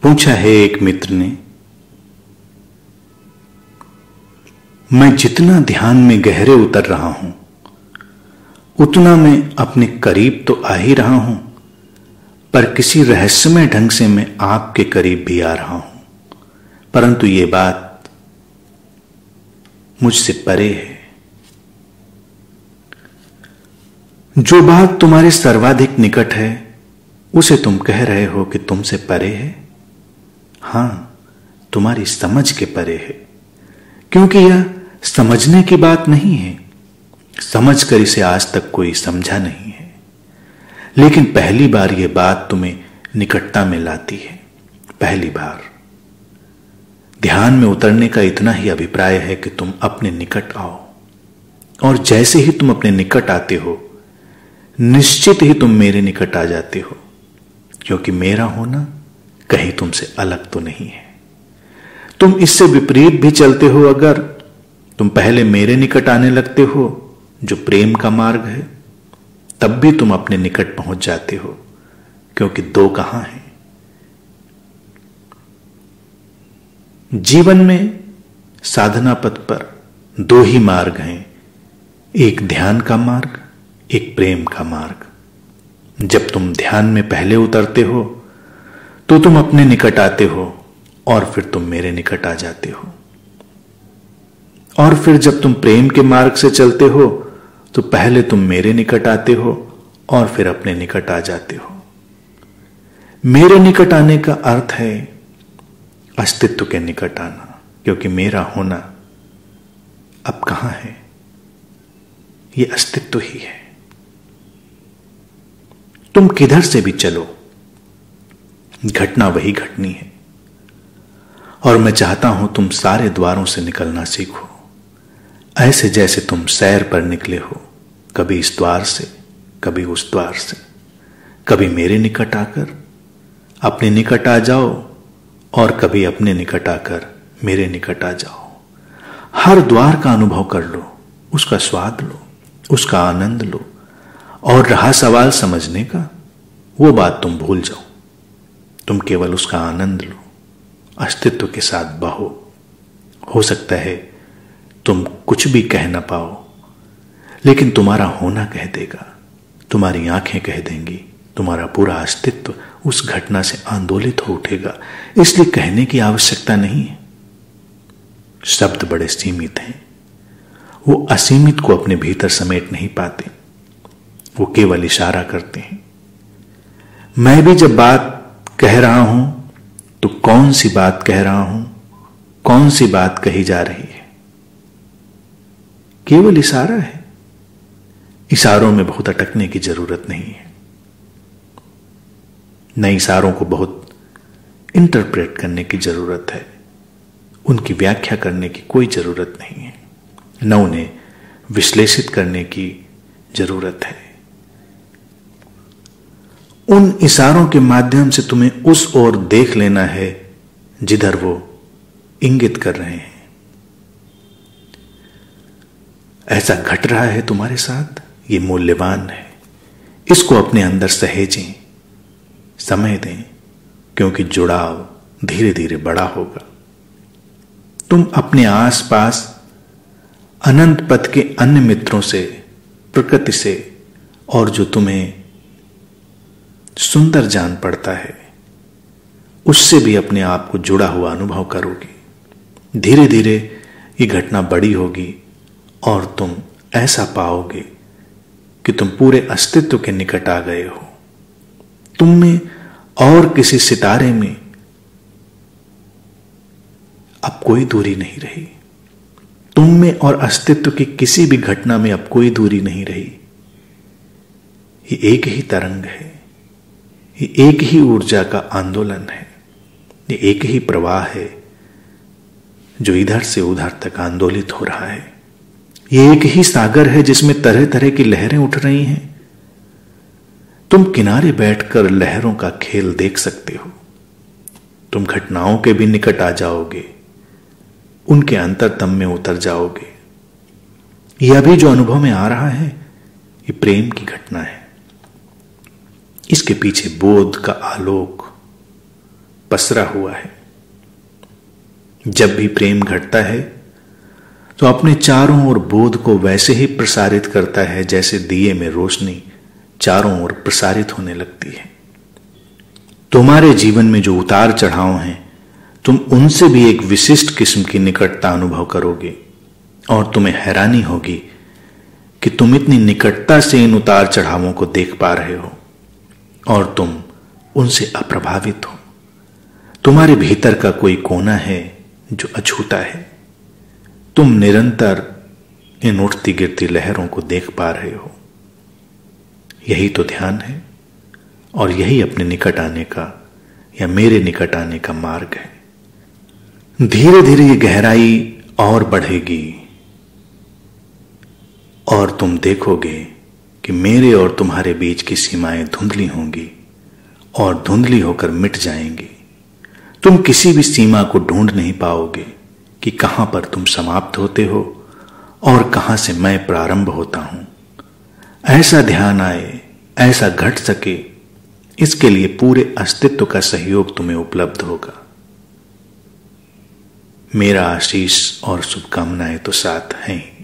पूछा है एक मित्र ने, मैं जितना ध्यान में गहरे उतर रहा हूं उतना मैं अपने करीब तो आ ही रहा हूं, पर किसी रहस्यमय ढंग से मैं आपके करीब भी आ रहा हूं, परंतु ये बात मुझसे परे है। जो बात तुम्हारे सर्वाधिक निकट है उसे तुम कह रहे हो कि तुमसे परे है। हां, तुम्हारी समझ के परे है, क्योंकि यह समझने की बात नहीं है। समझकर इसे आज तक कोई समझा नहीं है, लेकिन पहली बार यह बात तुम्हें निकटता में लाती है। पहली बार ध्यान में उतरने का इतना ही अभिप्राय है कि तुम अपने निकट आओ, और जैसे ही तुम अपने निकट आते हो निश्चित ही तुम मेरे निकट आ जाते हो, क्योंकि मेरा होना कहीं तुमसे अलग तो नहीं है। तुम इससे विपरीत भी चलते हो। अगर तुम पहले मेरे निकट आने लगते हो, जो प्रेम का मार्ग है, तब भी तुम अपने निकट पहुंच जाते हो, क्योंकि दो कहां हैं। जीवन में साधना पथ पर दो ही मार्ग हैं, एक ध्यान का मार्ग, एक प्रेम का मार्ग। जब तुम ध्यान में पहले उतरते हो तो तुम अपने निकट आते हो, और फिर तुम मेरे निकट आ जाते हो। और फिर जब तुम प्रेम के मार्ग से चलते हो तो पहले तुम मेरे निकट आते हो और फिर अपने निकट आ जाते हो। मेरे निकट आने का अर्थ है अस्तित्व के निकट आना, क्योंकि मेरा होना अब कहां है? यह अस्तित्व ही है। तुम किधर से भी चलो, घटना वही घटनी है, और मैं चाहता हूं तुम सारे द्वारों से निकलना सीखो, ऐसे जैसे तुम सैर पर निकले हो, कभी इस द्वार से, कभी उस द्वार से। कभी मेरे निकट आकर अपने निकट आ जाओ, और कभी अपने निकट आकर मेरे निकट आ जाओ। हर द्वार का अनुभव कर लो, उसका स्वाद लो, उसका आनंद लो, और रहा सवाल समझने का, वो बात तुम भूल जाओ। तुम केवल उसका आनंद लो, अस्तित्व के साथ बहो। हो सकता है तुम कुछ भी कह ना पाओ, लेकिन तुम्हारा होना कह देगा, तुम्हारी आंखें कह देंगी, तुम्हारा पूरा अस्तित्व उस घटना से आंदोलित हो उठेगा। इसलिए कहने की आवश्यकता नहीं है। शब्द बड़े सीमित हैं, वो असीमित को अपने भीतर समेट नहीं पाते, वो केवल इशारा करते हैं। मैं भी जब बात कह रहा हूं तो कौन सी बात कह रहा हूं, कौन सी बात कही जा रही है? केवल इशारा है। इशारों में बहुत अटकने की जरूरत नहीं है। न इशारों को बहुत इंटरप्रेट करने की जरूरत है, उनकी व्याख्या करने की कोई जरूरत नहीं है, न उन्हें विश्लेषित करने की जरूरत है। उन इशारों के माध्यम से तुम्हें उस ओर देख लेना है जिधर वो इंगित कर रहे हैं। ऐसा घट रहा है तुम्हारे साथ, ये मूल्यवान है। इसको अपने अंदर सहेजें, समय दें, क्योंकि जुड़ाव धीरे धीरे बड़ा होगा। तुम अपने आसपास अनंत पथ के अन्य मित्रों से, प्रकृति से, और जो तुम्हें सुंदर जान पड़ता है, उससे भी अपने आप को जुड़ा हुआ अनुभव करोगे। धीरे धीरे ये घटना बड़ी होगी और तुम ऐसा पाओगे कि तुम पूरे अस्तित्व के निकट आ गए हो। तुम में और किसी सितारे में अब कोई दूरी नहीं रही। तुम में और अस्तित्व की किसी भी घटना में अब कोई दूरी नहीं रही। ये एक ही तरंग है, ये एक ही ऊर्जा का आंदोलन है, ये एक ही प्रवाह है जो इधर से उधर तक आंदोलित हो रहा है। ये एक ही सागर है जिसमें तरह तरह की लहरें उठ रही हैं। तुम किनारे बैठकर लहरों का खेल देख सकते हो। तुम घटनाओं के भी निकट आ जाओगे, उनके अंतरतम में उतर जाओगे। यह अभी जो अनुभव में आ रहा है, ये प्रेम की घटना है। इसके पीछे बोध का आलोक पसरा हुआ है। जब भी प्रेम घटता है तो अपने चारों ओर बोध को वैसे ही प्रसारित करता है जैसे दिए में रोशनी चारों ओर प्रसारित होने लगती है। तुम्हारे जीवन में जो उतार चढ़ाव हैं, तुम उनसे भी एक विशिष्ट किस्म की निकटता अनुभव करोगे और तुम्हें हैरानी होगी कि तुम इतनी निकटता से इन उतार चढ़ावों को देख पा रहे हो और तुम उनसे अप्रभावित हो। तुम्हारे भीतर का कोई कोना है जो अछूता है। तुम निरंतर इन उठती गिरती लहरों को देख पा रहे हो। यही तो ध्यान है और यही अपने निकट आने का या मेरे निकट आने का मार्ग है। धीरे धीरे ये गहराई और बढ़ेगी और तुम देखोगे कि मेरे और तुम्हारे बीच की सीमाएं धुंधली होंगी और धुंधली होकर मिट जाएंगी। तुम किसी भी सीमा को ढूंढ नहीं पाओगे कि कहां पर तुम समाप्त होते हो और कहां से मैं प्रारंभ होता हूं। ऐसा ध्यान आए, ऐसा घट सके, इसके लिए पूरे अस्तित्व का सहयोग तुम्हें उपलब्ध होगा। मेरा आशीष और शुभकामनाएं तो साथ हैं ही।